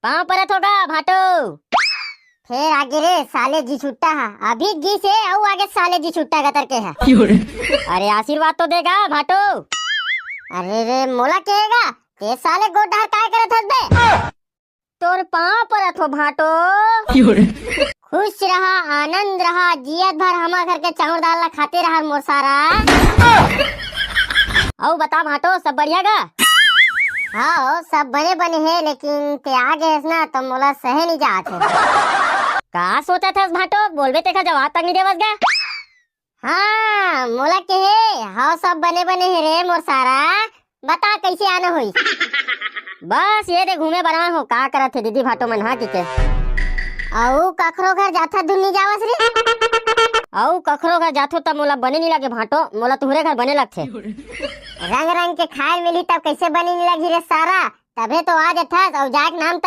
पाँव परत होगा भाटो। फिर आगे रे साले जी छुट्टा है, अभी जी से और आगे साले जी छुट्टा गतर के है। अरे आशीर्वाद तो देगा भाटो। अरे रे मोला कहेगा ते साले गोडा काय करत हस बे। तोर पाँव परत हो भाटो। खुश रहा, आनंद रहा, जियत भर हमा घर के चाउर दाल खाते रहा मोर सारा। औ बता भाटो सब बढ़िया गा। हाँ सब बने बने हैं, लेकिन ते आ गए ना तो मोला सहे नहीं जात है। का सोचा था भाटो, बोलबे तेका जवाब तक नहीं देवस गा। हाँ मोला कहे हाँ सब बने बने हैं रे मोर सारा, बता कैसे आना हुई। बस ये दे घूमे बना हो, का करत थे दीदी भाटो मन हा के। औ कखरो घर जाथा धुन नहीं जावस रे। औ कखरो घर जाथो तब मोला बने नहीं लगे भाटो, मोला तुहरे घर बने लगथे। रंग रंग के खाए मिली तब कैसे बने नहीं लगी रे सारा, तबे तो आ जाथस और जाके नाम